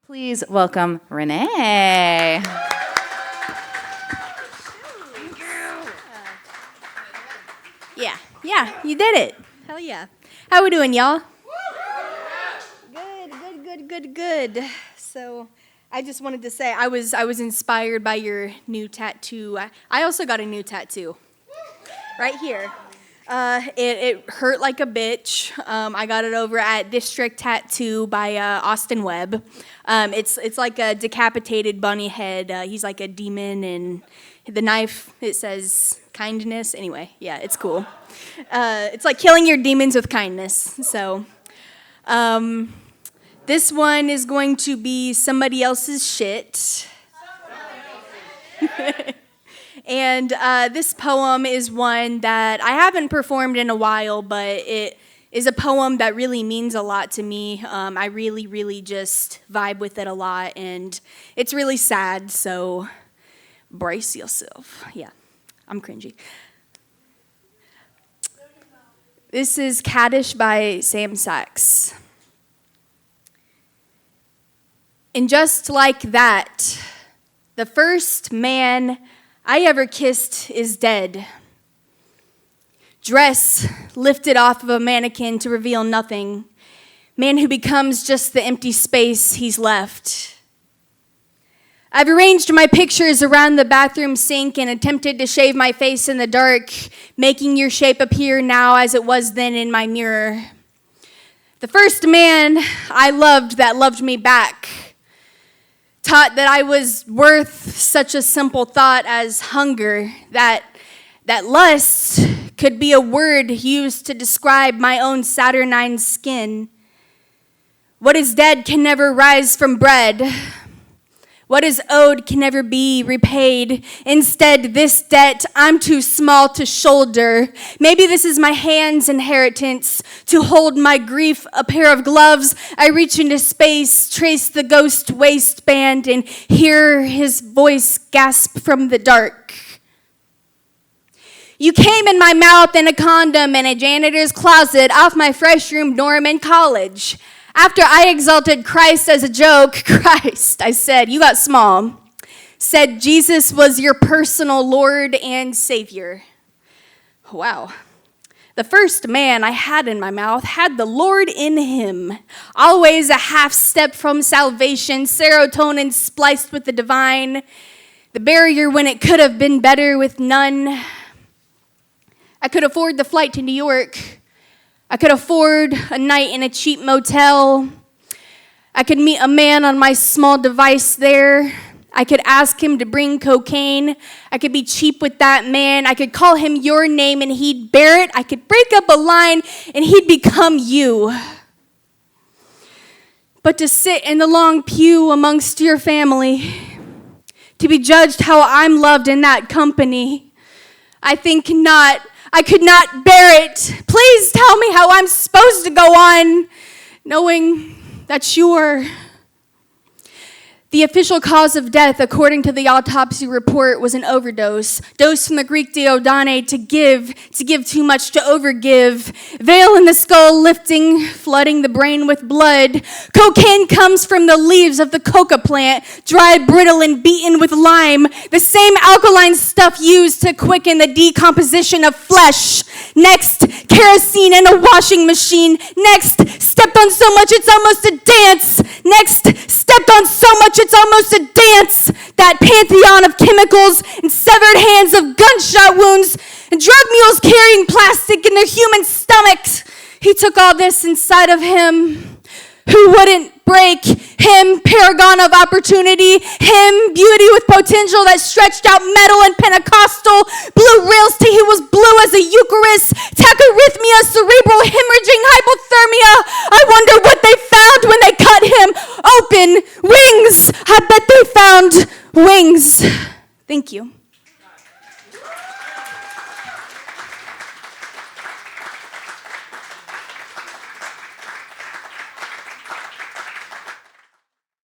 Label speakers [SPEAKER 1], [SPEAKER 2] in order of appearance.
[SPEAKER 1] Please welcome Renee.
[SPEAKER 2] Yeah, you did it. Hell yeah. How we doing, y'all? Good. So I just wanted to say I was inspired by your new tattoo. I also got a new tattoo right here. It hurt like a bitch. I got it over at District Tattoo by Austin Webb. It's like a decapitated bunny head. He's like a demon, and the knife, it says kindness. Anyway, yeah, it's cool. It's like killing your demons with kindness. So this one is going to be somebody else's shit. And this poem is one that I haven't performed in a while, but it is a poem that really means a lot to me. I really just vibe with it a lot, and it's really sad, so brace yourself. Yeah, I'm cringy. This is Cattish by Sam Sachs. And just like that, the first man I ever kissed is dead. Dress lifted off of a mannequin to reveal nothing. Man who becomes just the empty space he's left. I've arranged my pictures around the bathroom sink and attempted to shave my face in the dark, making your shape appear now as it was then in my mirror. The first man I loved that loved me back. Taught that I was worth such a simple thought as hunger, that lust could be a word used to describe my own saturnine skin. What is dead can never rise from bread. What is owed can never be repaid. Instead, this debt I'm too small to shoulder. Maybe this is my hand's inheritance. To hold my grief, a pair of gloves, I reach into space, trace the ghost waistband, and hear his voice gasp from the dark. You came in my mouth in a condom in a janitor's closet off my fresh room dorm in college. After I exalted Christ as a joke, Christ, I said, you got small, said Jesus was your personal Lord and Savior. Wow. The first man I had in my mouth had the Lord in him. Always a half step from salvation, serotonin spliced with the divine. The barrier when it could have been better with none. I could afford the flight to New York. I could afford a night in a cheap motel. I could meet a man on my small device there. I could ask him to bring cocaine. I could be cheap with that man. I could call him your name and he'd bear it. I could break up a line and he'd become you. But to sit in the long pew amongst your family, to be judged how I'm loved in that company, I think not. I could not bear it. Please tell me how I'm supposed to go on, knowing that you're. The official cause of death, according to the autopsy report, was an overdose. Dose from the Greek diodane, to give too much, to overgive. Veil in the skull lifting, flooding the brain with blood. Cocaine comes from the leaves of the coca plant, dried, brittle, and beaten with lime. The same alkaline stuff used to quicken the decomposition of flesh. Next, kerosene in a washing machine. Next, stepped on so much it's almost a dance. Next, stepped on so much it's almost a dance. That pantheon of chemicals and severed hands of gunshot wounds and drug mules carrying plastic in their human stomachs. He took all this inside of him. Who wouldn't break? Him, paragon of opportunity. Him, beauty with potential that stretched out metal and Pentecostal. Blue rails till he was blue as a Eucharist. Tachyarrhythmia, cerebral hemorrhaging, hypothermia. I wonder what they found when they cut him open. Wings. I bet they found wings. Thank you.